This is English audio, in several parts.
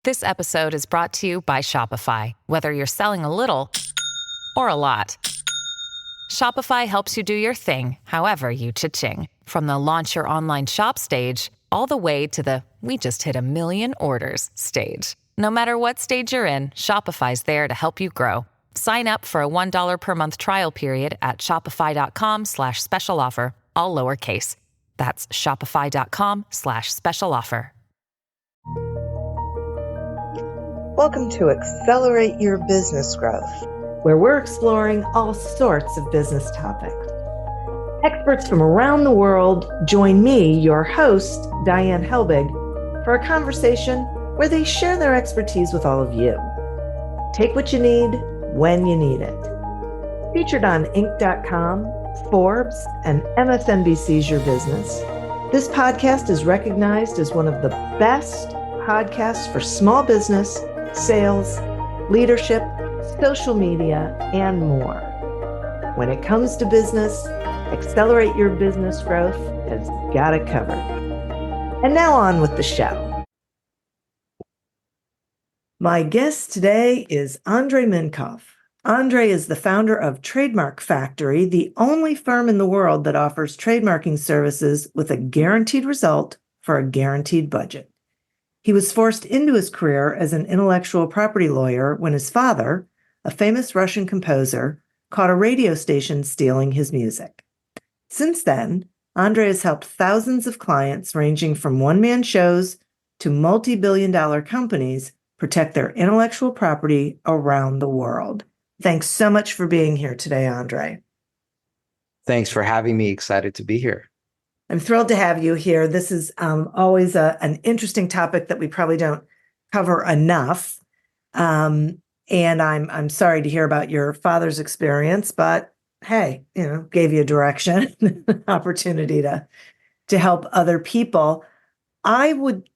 This episode is brought to you by Shopify. Whether you're selling a little or a lot, Shopify helps you do your thing, however you cha-ching. From the launch your online shop stage, all the way to the we just hit 1 million orders stage. No matter what stage you're in, Shopify's there to help you grow. Sign up for a $1 per month trial period at shopify.com/special offer, all lowercase. That's shopify.com/special offer. Welcome to Accelerate Your Business Growth, where we're exploring all sorts of business topics. Experts from around the world join me, your host, Diane Helbig, for a conversation where they share their expertise with all of you. Take what you need when you need it. Featured on Inc.com, Forbes, and MSNBC's Your Business, this podcast is recognized as one of the best podcasts for small business, sales, leadership, social media, and more. When it comes to business, Accelerate Your Business Growth has got it covered. And now on with the show. My guest today is Andrei Mincov. Andrei is the founder of Trademark Factory, the only firm in the world that offers trademarking services with a guaranteed result for a guaranteed budget. He was forced into his career as an intellectual property lawyer when his father, a famous Russian composer, caught a radio station stealing his music. Since then, Andrei has helped thousands of clients ranging from one-man shows to multi-billion-dollar companies protect their intellectual property around the world. Thanks so much for being here today, Andrei. Thanks for having me. Excited to be here. I'm thrilled to have you here. This is always an interesting topic that we probably don't cover enough. And I'm sorry to hear about your father's experience, but hey, gave you direction, opportunity to help other people. I would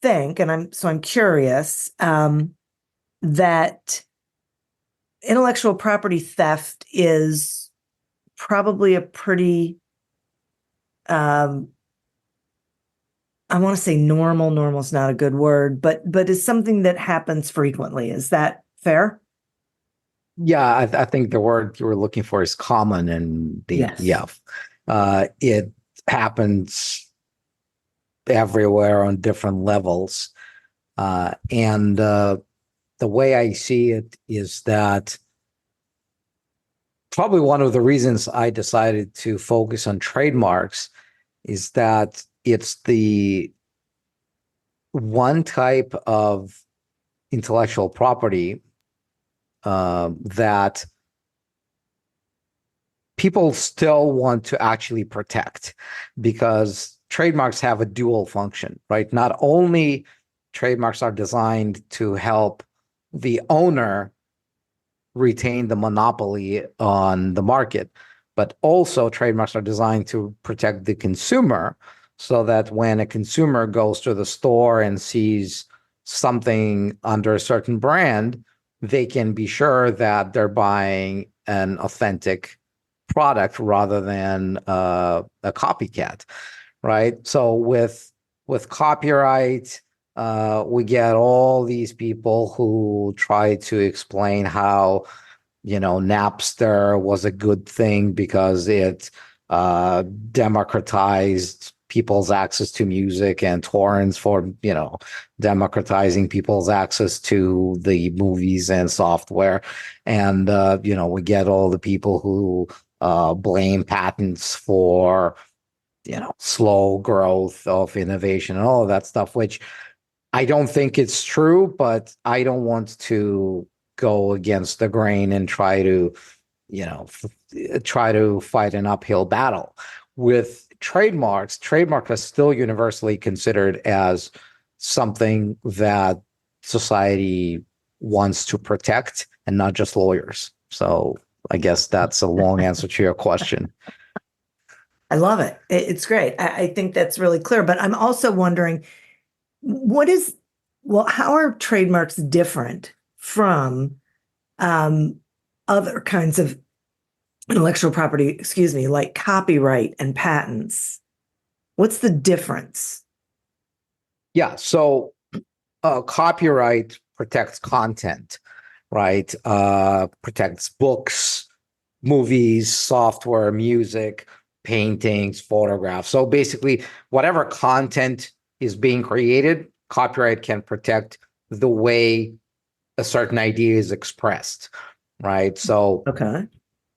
think, and I'm curious, that intellectual property theft is probably a pretty I want to say normal is not a good word, but is something that happens frequently. Is that fair? Yeah, I think the word you were looking for is common, and it happens everywhere on different levels. And the way I see it is that probably one of the reasons I decided to focus on trademarks is that it's the one type of intellectual property that people still want to actually protect, because trademarks have a dual function, right? Not only trademarks are designed to help the owner retain the monopoly on the market, but also trademarks are designed to protect the consumer, so that when a consumer goes to the store and sees something under a certain brand, they can be sure that they're buying an authentic product rather than a copycat, right? So with copyright, we get all these people who try to explain how, Napster was a good thing because it democratized people's access to music, and torrents for, democratizing people's access to the movies and software. And, we get all the people who blame patents for, slow growth of innovation and all of that stuff, which I don't think it's true, but I don't want to go against the grain and try to fight an uphill battle. With trademarks are still universally considered as something that society wants to protect, and not just lawyers. So I guess that's a long answer to your question. I love it. It's great. I think that's really clear. But I'm also wondering, how are trademarks different from other kinds of intellectual property, like copyright and patents? What's the difference? Yeah. So copyright protects content, right? Protects books, movies, software, music, paintings, photographs. So basically, whatever content is being created, copyright can protect the way a certain idea is expressed, right? So, Okay.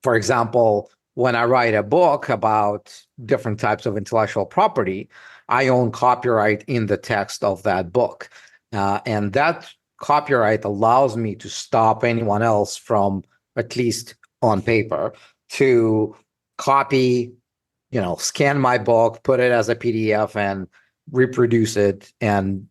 for example, when I write a book about different types of intellectual property, I own copyright in the text of that book. And that copyright allows me to stop anyone else from, at least on paper, to copy, scan my book, put it as a PDF, and reproduce it and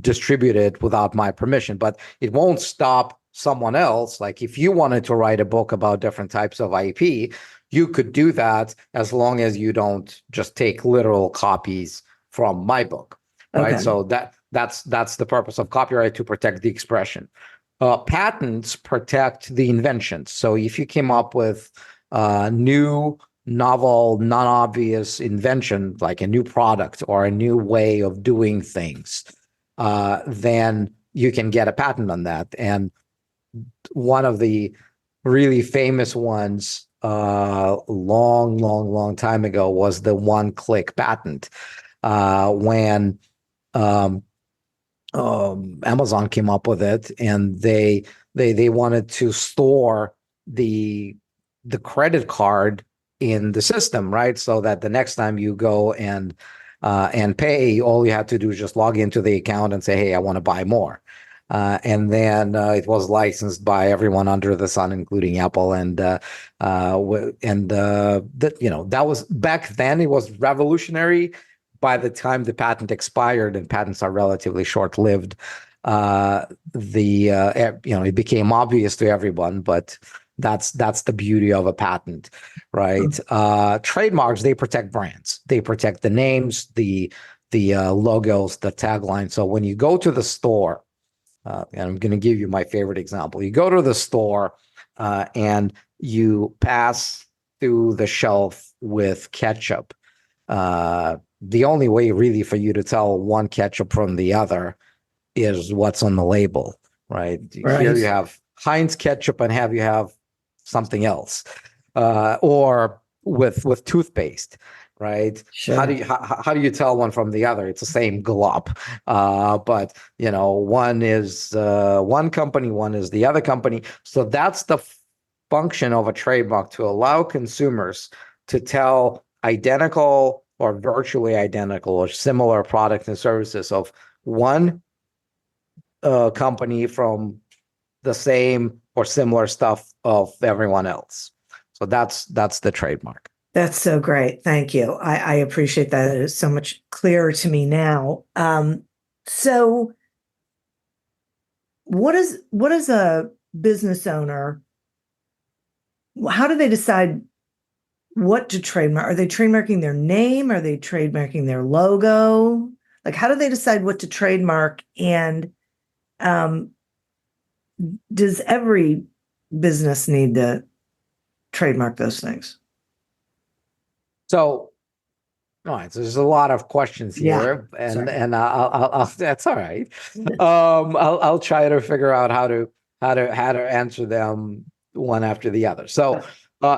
distribute it without my permission. But it won't stop someone else. Like if you wanted to write a book about different types of IP, you could do that as long as you don't just take literal copies from my book, right? Okay. So that's the purpose of copyright, to protect the expression. Patents protect the inventions. So if you came up with a new, novel, non-obvious invention, like a new product or a new way of doing things, then you can get a patent on that. And one of the really famous ones long time ago was the one-click patent, when Amazon came up with it, and they wanted to store the credit card in the system, right? So that the next time you go and pay, all you have to do is just log into the account and say, "Hey, I want to buy more." And then it was licensed by everyone under the sun, including Apple. And that was back then. It was revolutionary. By the time the patent expired, and patents are relatively short-lived, it became obvious to everyone. But that's the beauty of a patent, right? Trademarks, they protect brands. They protect the names, the logos, the tagline. So when you go to the store, and I'm going to give you my favorite example. You go to the store and you pass through the shelf with ketchup. The only way really for you to tell one ketchup from the other is what's on the label, right? Here you have Heinz ketchup, and you have something else, or with toothpaste, right? Sure. How do you tell one from the other? It's the same glop, but one is one company, one is the other company. So that's the function of a trademark, to allow consumers to tell identical or virtually identical or similar products and services of one company from the same or similar stuff of everyone else. So that's the trademark. That's so great. Thank you. I appreciate that. It is so much clearer to me now. So what is a business owner? How do they decide what to trademark? Are they trademarking their name? Are they trademarking their logo? Like, how do they decide what to trademark? And does every business need to trademark those things? So, all right. So there's a lot of questions here, and I'll that's all right. I'll try to figure out how to answer them one after the other. So,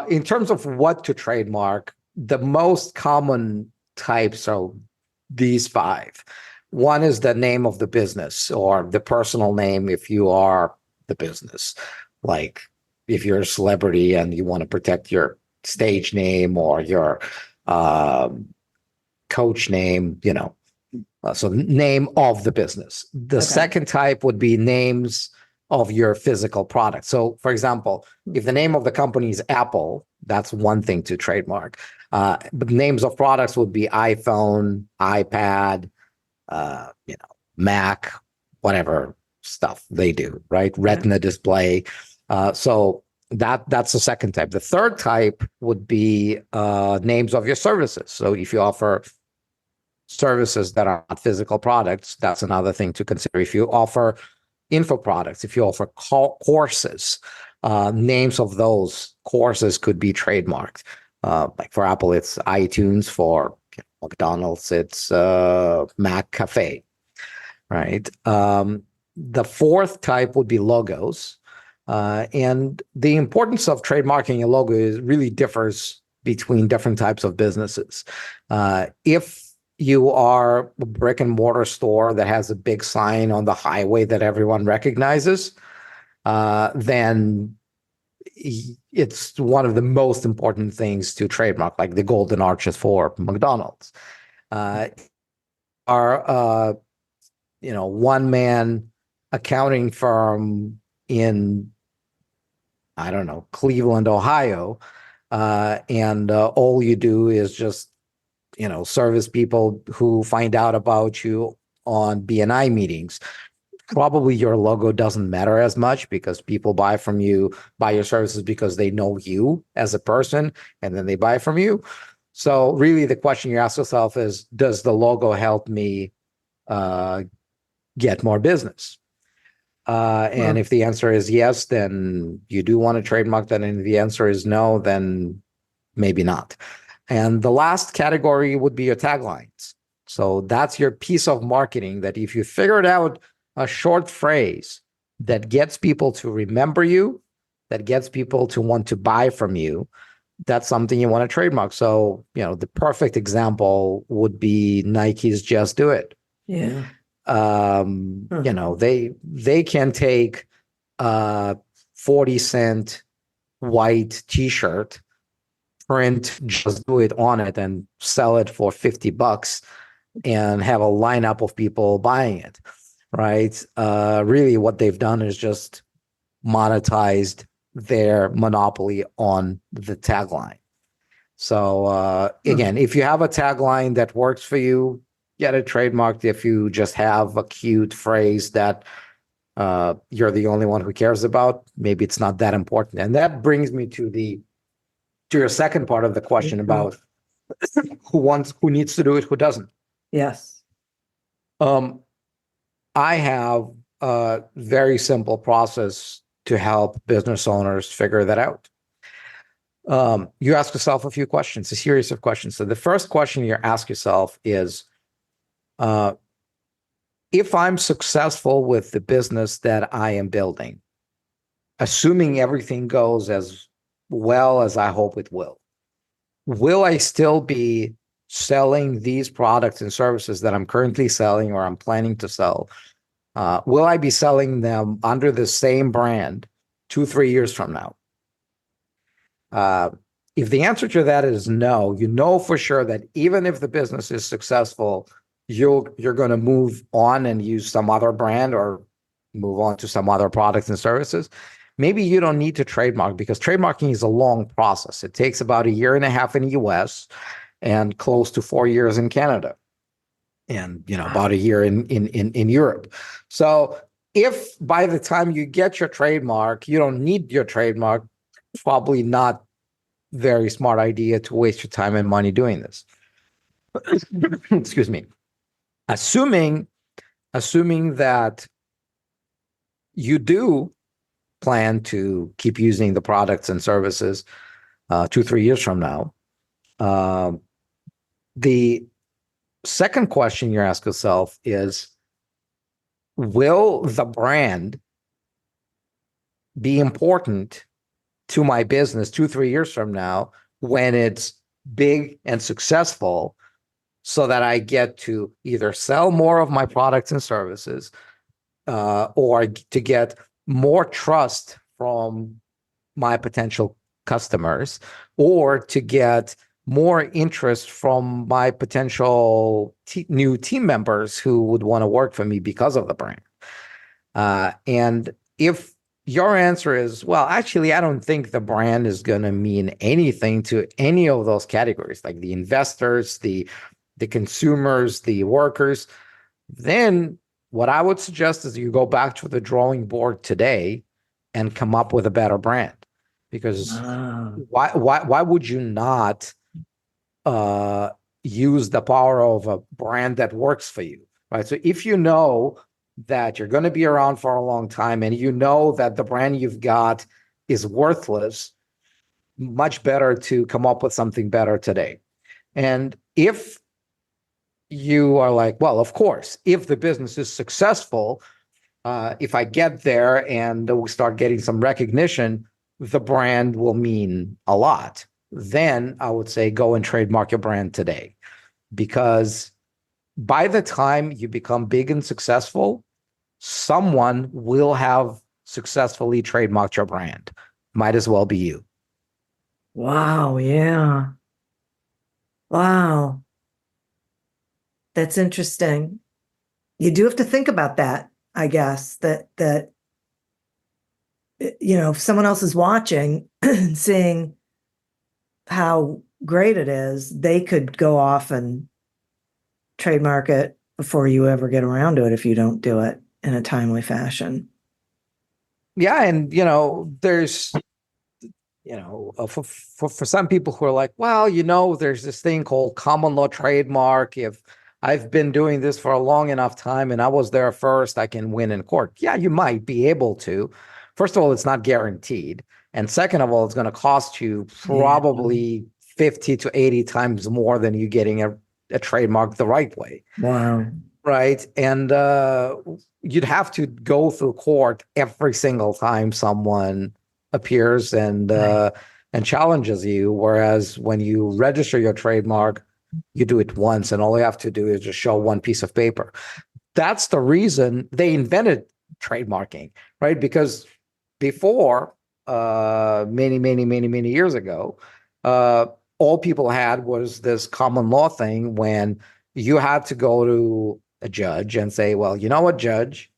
in terms of what to trademark, the most common types are these 5. One is the name of the business, or the personal name if you are the business. Like if you're a celebrity and you want to protect your stage name or your coach name, so name of the business. The second type would be names of your physical product. So, for example, if the name of the company is Apple, that's one thing to trademark. But names of products would be iPhone, iPad, Mac, whatever stuff they do, right? Retina display. So that's the second type. The third type would be names of your services. So if you offer services that are not physical products, that's another thing to consider. If you offer info products, if you offer courses, names of those courses could be trademarked. Like for Apple, it's iTunes. For McDonald's, it's Mac Cafe, right? The fourth type would be logos. And the importance of trademarking a logo really differs between different types of businesses. If you are a brick and mortar store that has a big sign on the highway that everyone recognizes, then it's one of the most important things to trademark, like the golden arches for McDonald's. Our one-man accounting firm in, I don't know, Cleveland, Ohio, and all you do is just service people who find out about you on BNI meetings. Probably your logo doesn't matter as much because people buy your services because they know you as a person, and then they buy from you. So really the question you ask yourself is, does the logo help me get more business? And if the answer is yes, then you do want to trademark that. And if the answer is no, then maybe not. And the last category would be your taglines. So that's your piece of marketing that if you figured out a short phrase that gets people to remember you, that gets people to want to buy from you, that's something you want to trademark. So, the perfect example would be Nike's Just Do It. Yeah. They can take a 40-cent white T-shirt, print Just Do It on it, and sell it for $50 and have a lineup of people buying it, right? Really what they've done is just monetized their monopoly on the tagline. So again, if you have a tagline that works for you, get it trademarked. If you just have a cute phrase that you're the only one who cares about, maybe it's not that important. And that brings me to your second part of the question about who needs to do it, who doesn't. Yes. I have a very simple process to help business owners figure that out. You ask yourself a few questions, a series of questions. So the first question you ask yourself is, if I'm successful with the business that I am building, assuming everything goes as well as I hope it will I still be selling these products and services that I'm currently selling or I'm planning to sell? Will I be selling them under the same brand 2-3 years from now? If the answer to that is no, you know for sure that even if the business is successful, you're going to move on and use some other brand or move on to some other products and services. Maybe you don't need to trademark, because trademarking is a long process. It takes about 1.5 years in the US and close to 4 years in Canada, and about a year in Europe. So if by the time you get your trademark, you don't need your trademark, probably not very smart idea to waste your time and money doing this. Excuse me. Assuming that you do plan to keep using the products and services 2-3 years from now, the second question you ask yourself is, will the brand be important to my business 2-3 years from now when it's big and successful, so that I get to either sell more of my products and services or to get more trust from my potential customers, or to get more interest from my potential new team members who would want to work for me because of the brand. And if your answer is, well, actually, I don't think the brand is going to mean anything to any of those categories, like the investors, the consumers, the workers, then what I would suggest is you go back to the drawing board today and come up with a better brand. Because why would you not use the power of a brand that works for you, right? So if you know that you're going to be around for a long time and you know that the brand you've got is worthless, much better to come up with something better today. And if you are like, well, of course, if the business is successful, if I get there and we start getting some recognition, the brand will mean a lot. Then I would say go and trademark your brand today, because by the time you become big and successful, someone will have successfully trademarked your brand. Might as well be you. Wow. Yeah. Wow. That's interesting. You do have to think about that, I guess, that if someone else is watching and seeing how great it is, they could go off and trademark it before you ever get around to it if you don't do it in a timely fashion. Yeah, and there's for some people who are like, well, there's this thing called common law trademark. If I've been doing this for a long enough time and I was there first, I can win in court. Yeah, you might be able to. First of all, it's not guaranteed. And second of all, it's going to cost you probably 50 to 80 times more than you getting a trademark the right way. Wow. Right. And you'd have to go through court every single time someone appears and challenges you. Whereas when you register your trademark, you do it once, and all you have to do is just show one piece of paper. That's the reason they invented trademarking, right? Because before, many years ago, all people had was this common law thing when you had to go to a judge and say, well, you know what, judge?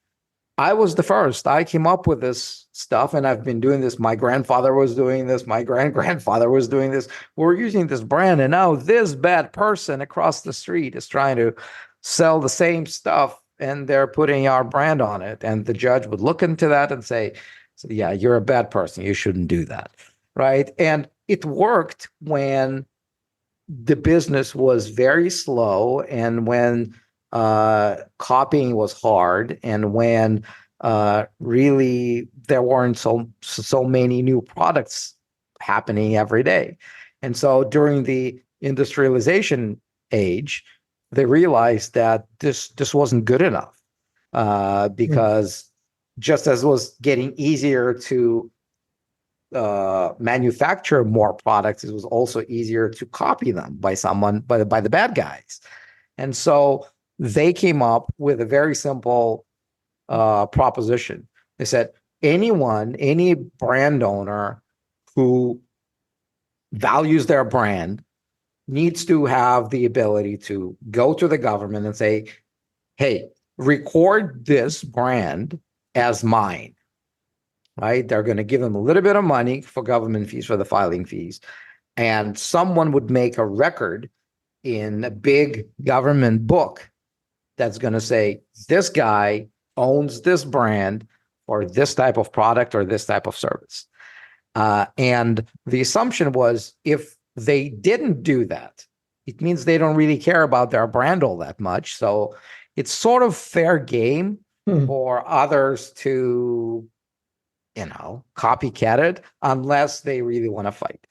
I was the first. I came up with this stuff, and I've been doing this. My grandfather was doing this. My grandfather was doing this. We're using this brand, and now this bad person across the street is trying to sell the same stuff, and they're putting our brand on it. And the judge would look into that and say, yeah, you're a bad person. You shouldn't do that, right? And it worked when the business was very slow, and when copying was hard, and when really there weren't so many new products happening every day. And so during the industrialization age, they realized that this wasn't good enough, because just as it was getting easier to manufacture more products, it was also easier to copy them by the bad guys. And so they came up with a very simple proposition. They said, any brand owner who values their brand needs to have the ability to go to the government and say, hey, record this brand as mine, right? They're going to give them a little bit of money for government fees, for the filing fees. And someone would make a record in a big government book that's going to say, this guy owns this brand for this type of product or this type of service. And the assumption was, if they didn't do that, it means they don't really care about their brand all that much. So it's sort of fair game for others to, copycat it, unless they really want to fight.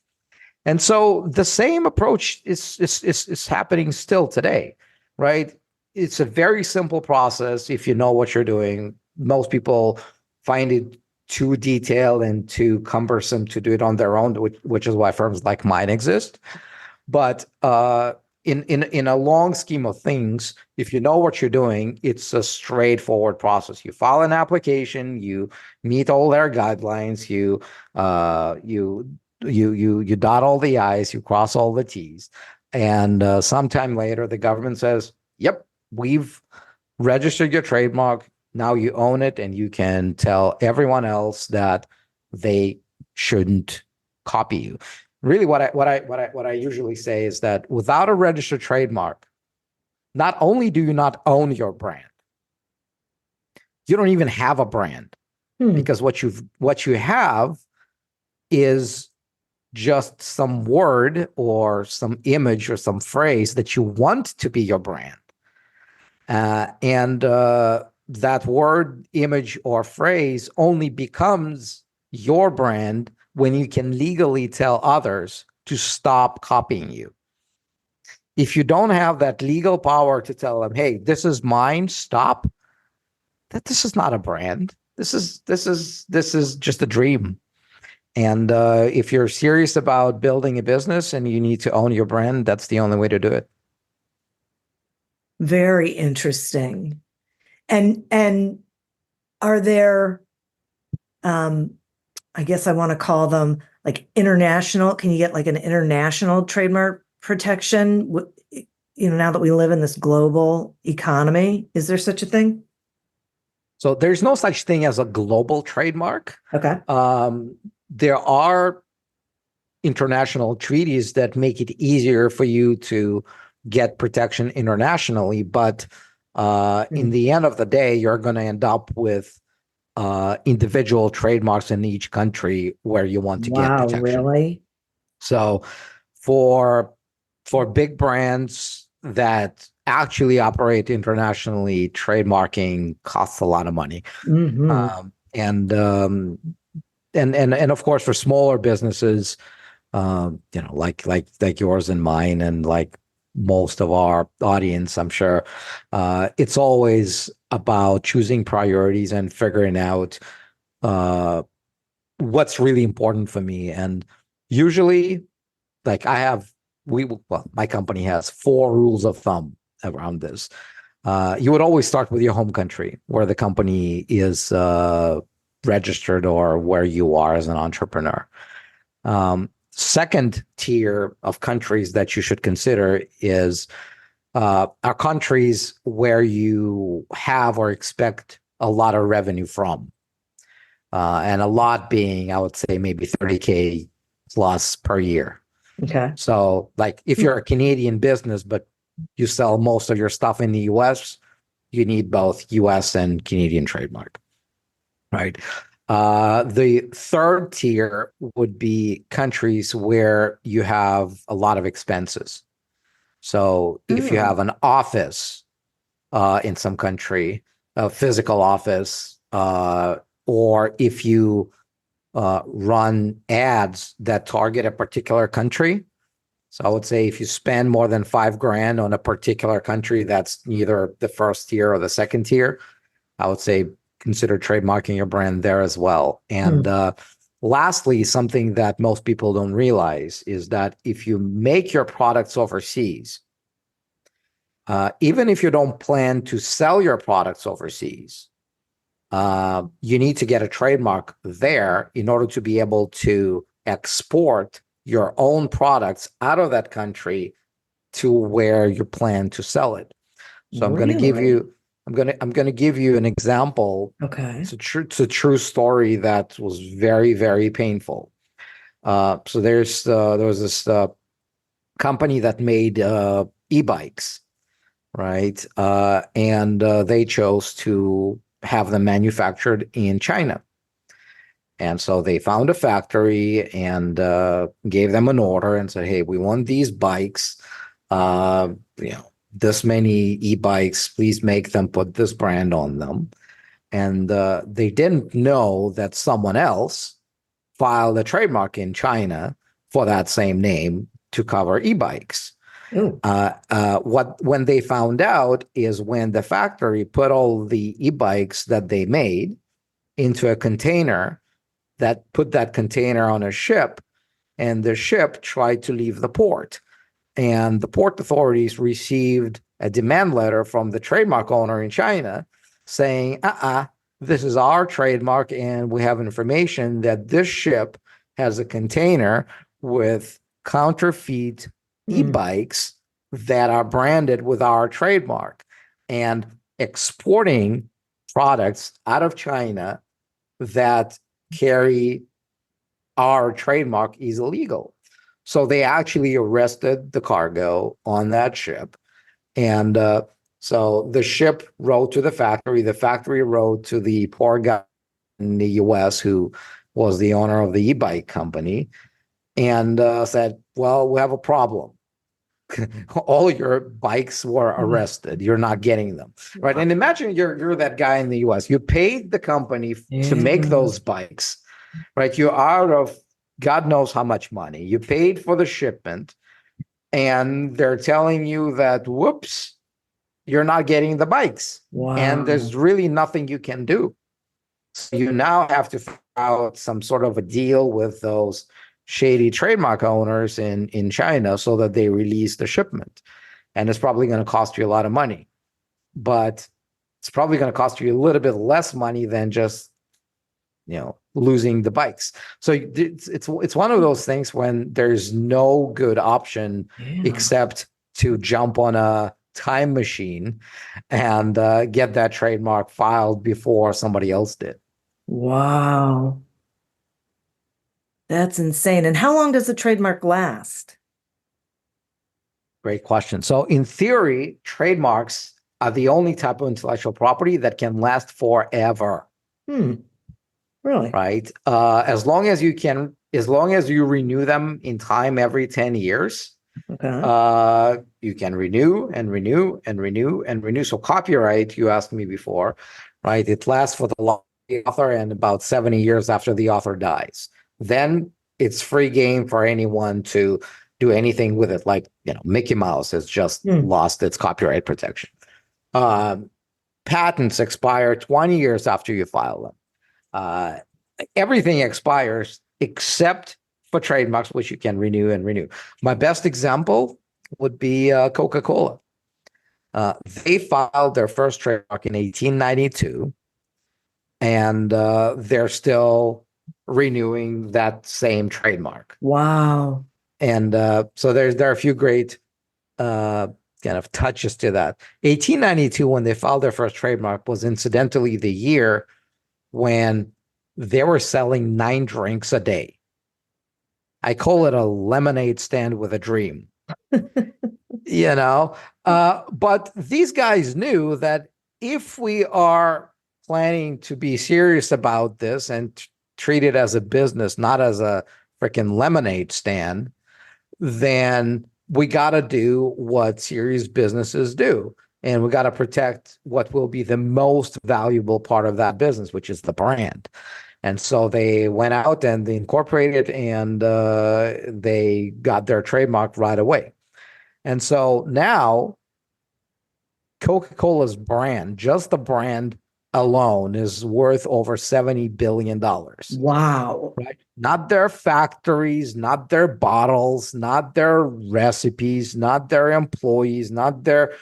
And so the same approach is happening still today, right? It's a very simple process if you know what you're doing. Most people find it too detailed and too cumbersome to do it on their own, which is why firms like mine exist. But in a long scheme of things, if you know what you're doing, it's a straightforward process. You file an application, you meet all their guidelines, you dot all the I's, you cross all the T's, and sometime later the government says, yep, we've registered your trademark. Now you own it, and you can tell everyone else that they shouldn't copy you. Really, what I usually say is that without a registered trademark, not only do you not own your brand, you don't even have a brand, because what you have is just some word or some image or some phrase that you want to be your brand. And that word, image, or phrase only becomes your brand when you can legally tell others to stop copying you. if you don't have that legal power to tell them, hey, this is mine, stop, that this is not a brand. This is just a dream. And if you're serious about building a business and you need to own your brand, that's the only way to do it. Very interesting. And are there, I guess I want to call them like international, can you get like an international trademark protection? Now that we live in this global economy, is there such a thing? So there's no such thing as a global trademark. Okay. There are international treaties that make it easier for you to get protection internationally, but in the end of the day, you're going to end up with individual trademarks in each country where you want to get protection. Really? So for big brands that actually operate internationally, trademarking costs a lot of money. Mm-hmm. And of course, for smaller businesses, like yours and mine, and like most of our audience, I'm sure, it's always about choosing priorities and figuring out what's really important for me. And usually, like my company has 4 rules of thumb around this. You would always start with your home country, where the company is registered or where you are as an entrepreneur. Second tier of countries that you should consider is are countries where you have or expect a lot of revenue from. And a lot being, I would say, maybe 30K plus per year. Okay. So like if you're a Canadian business, but you sell most of your stuff in the US, you need both US and Canadian trademark, right? The third tier would be countries where you have a lot of expenses. So if you have an office in some country, a physical office, or if you run ads that target a particular country. So I would say if you spend more than $5,000 on a particular country, that's either the first tier or the second tier, I would say consider trademarking your brand there as well. And lastly, something that most people don't realize is that if you make your products overseas, even if you don't plan to sell your products overseas, you need to get a trademark there in order to be able to export your own products out of that country to where you plan to sell it. So I'm going to give you, I'm going to give you an example. Okay. It's a true story that was very, very painful. So there was this company that made e-bikes, right? And they chose to have them manufactured in China. And so they found a factory and gave them an order and said, hey, we want these bikes, this many e-bikes, please make them, put this brand on them. And they didn't know that someone else filed a trademark in China for that same name to cover e-bikes. When they found out is when the factory put all the e-bikes that they made into a container, that put that container on a ship, and the ship tried to leave the port. And the port authorities received a demand letter from the trademark owner in China saying, this is our trademark, and we have information that this ship has a container with counterfeit e-bikes that are branded with our trademark, and exporting products out of China that carry our trademark is illegal. So they actually arrested the cargo on that ship. And so the ship wrote to the factory wrote to the poor guy in the US who was the owner of the e-bike company, and said, well, we have a problem. All your bikes were arrested. You're not getting them, right? And imagine you're that guy in the US. You paid the company to make those bikes, right? You're out of God knows how much money. You paid for the shipment, and they're telling you that, whoops, you're not getting the bikes. Wow. And there's really nothing you can do. So you now have to figure out some sort of a deal with those shady trademark owners in China so that they release the shipment. And it's probably going to cost you a lot of money. But it's probably going to cost you a little bit less money than just, losing the bikes. So it's one of those things when there's no good option except to jump on a time machine and get that trademark filed before somebody else did. Wow. That's insane. And how long does a trademark last? Great question. So in theory, trademarks are the only type of intellectual property that can last forever. Really? Right. As long as you renew them in time every 10 years, Okay. you can renew and renew and renew and renew. So copyright, you asked me before, right? It lasts for the author and about 70 years after the author dies. Then it's free game for anyone to do anything with it. Like, Mickey Mouse has just lost its copyright protection. Patents expire 20 years after you file them. Everything expires except for trademarks, which you can renew and renew. My best example would be Coca-Cola. They filed their first trademark in 1892, and they're still renewing that same trademark. Wow. And so there are a few great kind of touches to that. 1892, when they filed their first trademark, was incidentally the year when they were selling 9 drinks a day. I call it a lemonade stand with a dream. But these guys knew that if we are planning to be serious about this and treat it as a business, not as a freaking lemonade stand, then we got to do what serious businesses do. And we got to protect what will be the most valuable part of that business, which is the brand. And so they went out and they incorporated and they got their trademark right away. And so now Coca-Cola's brand, just the brand alone, is worth over $70 billion. Wow. Right? Not their factories, not their bottles, not their recipes, not their employees, not their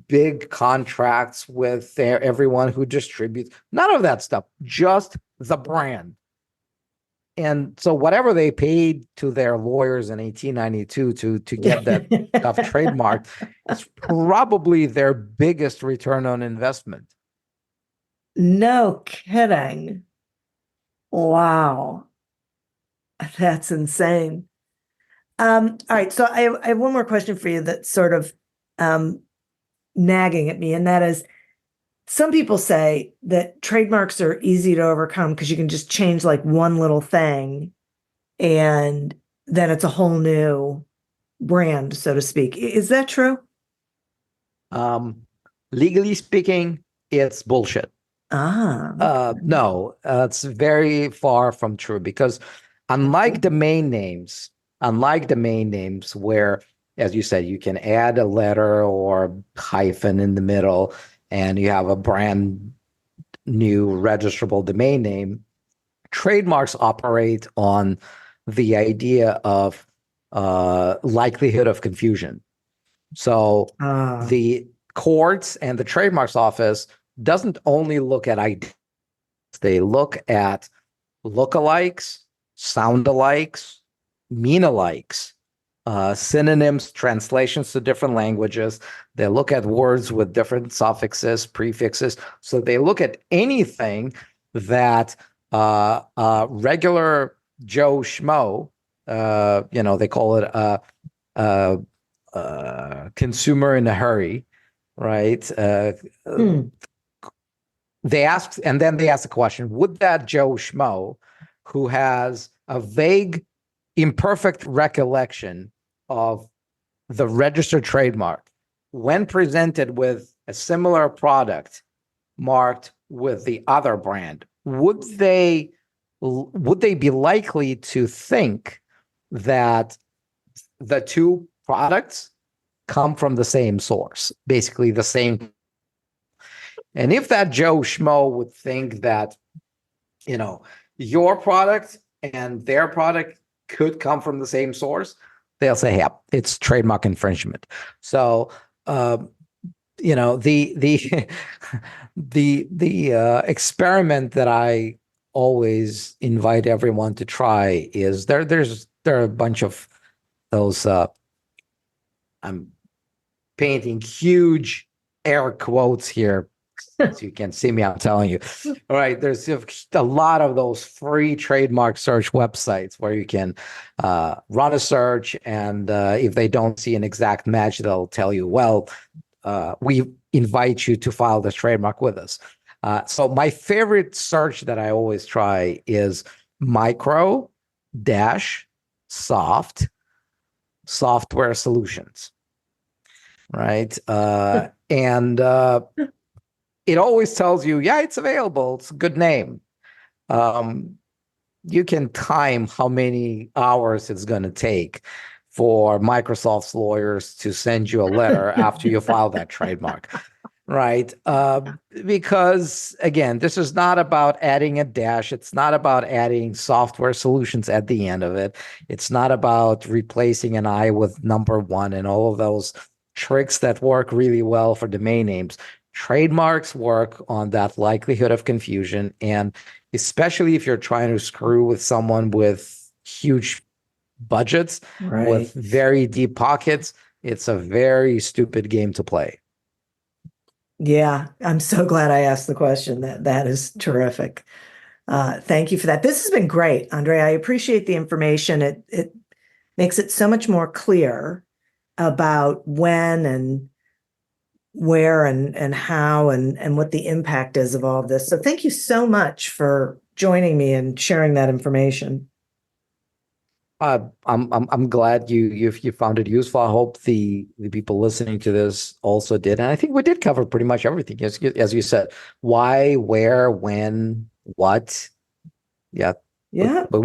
big contracts with everyone who distributes, none of that stuff, just the brand. And so whatever they paid to their lawyers in 1892 to get that stuff trademarked is probably their biggest return on investment. No kidding. Wow. That's insane. All right. So I have one more question for you that's sort of nagging at me, and that is, some people say that trademarks are easy to overcome because you can just change like one little thing and then it's a whole new brand, so to speak. Is that true? Legally speaking, it's bullshit. No, it's very far from true, because unlike domain names where, as you said, you can add a letter or hyphen in the middle and you have a brand new registrable domain name, trademarks operate on the idea of likelihood of confusion. So the courts and the trademarks office doesn't only look at ideas, they look at lookalikes, sound-alikes, mean-alikes, synonyms, translations to different languages. They look at words with different suffixes, prefixes. So they look at anything that regular Joe Schmo, they call it a consumer in a hurry, right? They ask the question, would that Joe Schmo, who has a vague, imperfect recollection of the registered trademark, when presented with a similar product marked with the other brand, would they be likely to think that the two products come from the same source, basically the same. And if that Joe Schmo would think that, your product and their product could come from the same source, they'll say, yeah, it's trademark infringement. So, the the experiment that I always invite everyone to try is there are a bunch of those I'm painting huge air quotes here so you can see me. I'm telling you. All right, there's a lot of those free trademark search websites where you can run a search, and if they don't see an exact match, they'll tell you, well, we invite you to file this trademark with us. So my favorite search that I always try is micro dash soft software solutions, right? And it always tells you, yeah, it's available. It's a good name. You can time how many hours it's going to take for Microsoft's lawyers to send you a letter after you file that trademark, right? Because again, this is not about adding a dash. It's not about adding software solutions at the end of it. It's not about replacing an I with number one and all of those tricks that work really well for domain names. Trademarks work on that likelihood of confusion, and especially if you're trying to screw with someone with huge budgets, Right. with very deep pockets, it's a very stupid game to play. Yeah, I'm so glad I asked the question. That is terrific. Thank you for that. This has been great, Andrei. I appreciate the information. It makes it so much more clear about when and where and how and what the impact is of all of this. So thank you so much for joining me and sharing that information. I'm glad you found it useful. I hope the people listening to this also did. And I think we did cover pretty much everything. As you said, why, where, when, what. Yeah. Yeah. But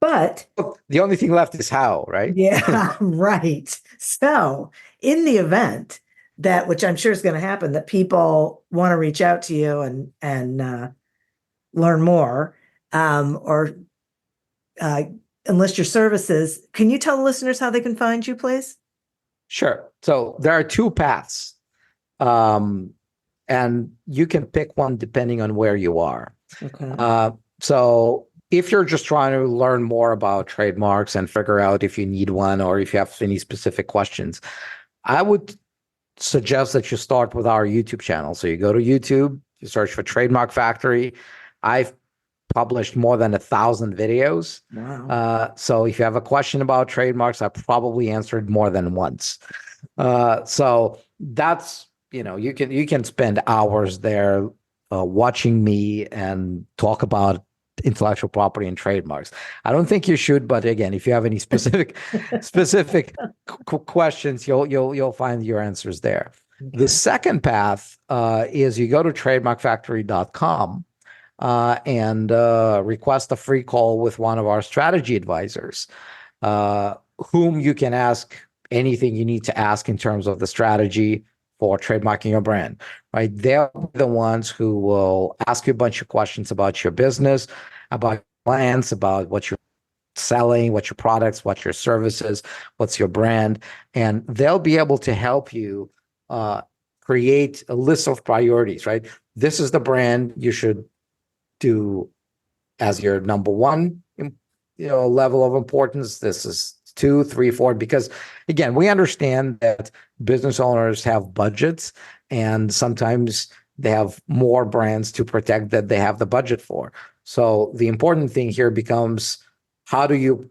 But the only thing left is how, right? Yeah, right. So in the event that, which I'm sure is going to happen, that people want to reach out to you and learn more, or enlist your services, can you tell the listeners how they can find you, please? Sure. So there are two paths, and you can pick one depending on where you are. Okay. So if you're just trying to learn more about trademarks and figure out if you need one or if you have any specific questions, I would suggest that you start with our YouTube channel. So you go to YouTube, you search for Trademark Factory. I've published more than 1,000 videos. Wow. So if you have a question about trademarks, I probably answered more than once. So that's, you can spend hours there watching me and talk about intellectual property and trademarks. I don't think you should, but again, if you have any specific questions, you'll find your answers there. Okay. The second path is you go to trademarkfactory.com and request a free call with one of our strategy advisors, whom you can ask anything you need to ask in terms of the strategy for trademarking your brand, right? They're the ones who will ask you a bunch of questions about your business, about plans, about what you're selling, what your products, what your services, what's your brand, and they'll be able to help you create a list of priorities, right? This is the brand you should do as your number one, level of importance. This is 2, 3, 4, because again, we understand that business owners have budgets and sometimes they have more brands to protect that they have the budget for. So the important thing here becomes, how do you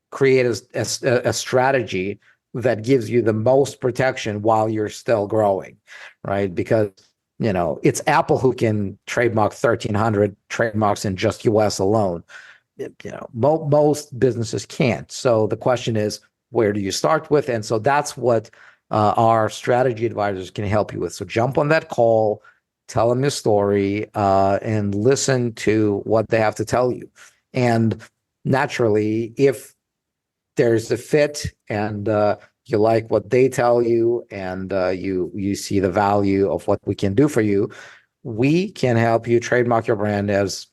create a strategy that gives you the most protection while you're still growing, right? Because it's Apple who can trademark 1,300 trademarks in just US alone. Most businesses can't. So the question is, where do you start with? And so that's what our strategy advisors can help you with. So jump on that call, tell them your story, and listen to what they have to tell you. And naturally, if there's a fit and you like what they tell you and you see the value of what we can do for you, we can help you trademark your brand. As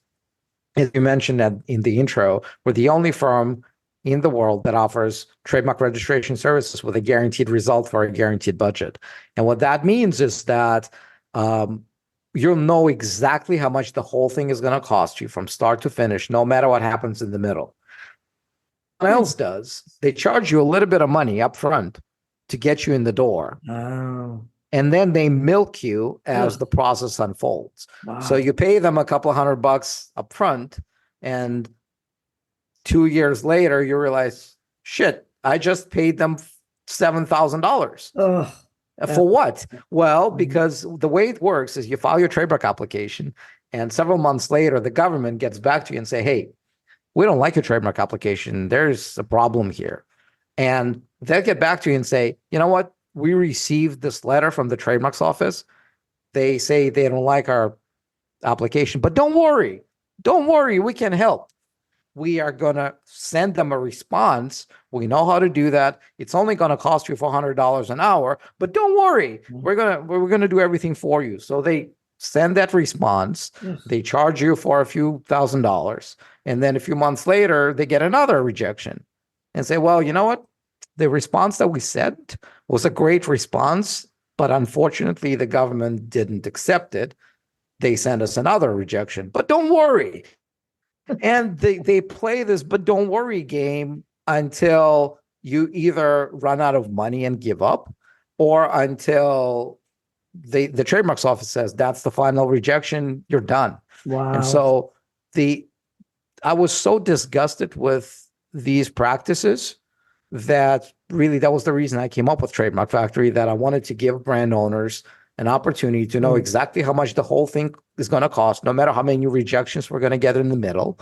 you mentioned in the intro, we're the only firm in the world that offers trademark registration services with a guaranteed result for a guaranteed budget. And what that means is that you'll know exactly how much the whole thing is going to cost you from start to finish, no matter what happens in the middle. What else does, they charge you a little bit of money up front to get you in the door. Oh. And then they milk you as the process unfolds. Wow. So you pay them a couple $100 up front, and 2 years later, you realize, shit, I just paid them $7,000. For what? Well, because the way it works is you file your trademark application, and several months later, the government gets back to you and say, hey, we don't like your trademark application. There's a problem here. And they'll get back to you and say, you know what? We received this letter from the trademark's office. They say they don't like our application, but don't worry. Don't worry. We can help. We are going to send them a response. We know how to do that. It's only going to cost you $400 an hour, but don't worry. We're going to do everything for you. So they send that response. They charge you for a few $1,000s. And then a few months later, they get another rejection and say, well, you know what? The response that we sent was a great response, but unfortunately, the government didn't accept it. They sent us another rejection, but don't worry. And they play this but don't worry game until you either run out of money and give up, or until the trademark's office says that's the final rejection, you're done. Wow. And so I was so disgusted with these practices that really that was the reason I came up with Trademark Factory, that I wanted to give brand owners an opportunity to know exactly how much the whole thing is going to cost, no matter how many rejections we're going to get in the middle.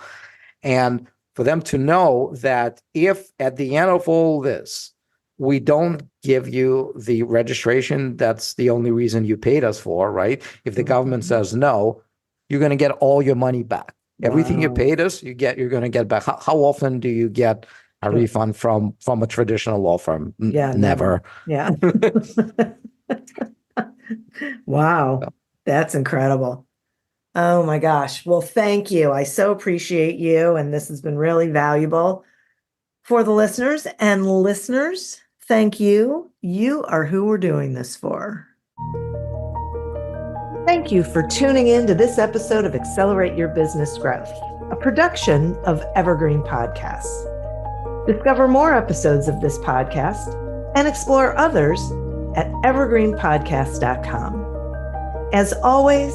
And for them to know that if at the end of all this, we don't give you the registration, that's the only reason you paid us for, right? If the government says no, you're going to get all your money back. Everything you paid us, you're going to get back. How often do you get a refund from a traditional law firm? Never. Yeah. Wow. That's incredible. Oh my gosh. Well, thank you. I so appreciate you. And this has been really valuable for the listeners. And listeners, thank you. You are who we're doing this for. Thank you for tuning in to this episode of Accelerate Your Business Growth, a production of Evergreen Podcasts. Discover more episodes of this podcast and explore others at evergreenpodcast.com. As always,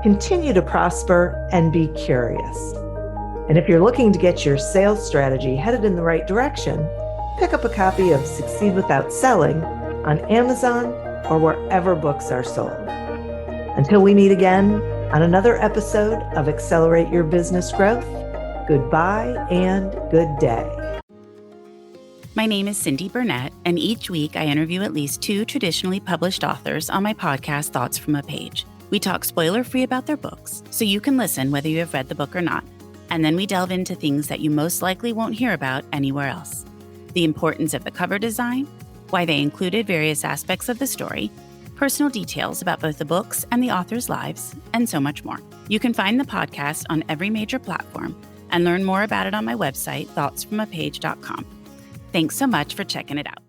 continue to prosper and be curious. And if you're looking to get your sales strategy headed in the right direction, pick up a copy of Succeed Without Selling on Amazon or wherever books are sold. Until we meet again on another episode of Accelerate Your Business Growth, goodbye and good day. My name is Cindy Burnett, and each week I interview at least 2 traditionally published authors on my podcast, Thoughts from a Page. We talk spoiler-free about their books, so you can listen whether you have read the book or not. And then we delve into things that you most likely won't hear about anywhere else. The importance of the cover design, why they included various aspects of the story, personal details about both the books and the authors' lives, and so much more. You can find the podcast on every major platform and learn more about it on my website, thoughtsfromapage.com. Thanks so much for checking it out.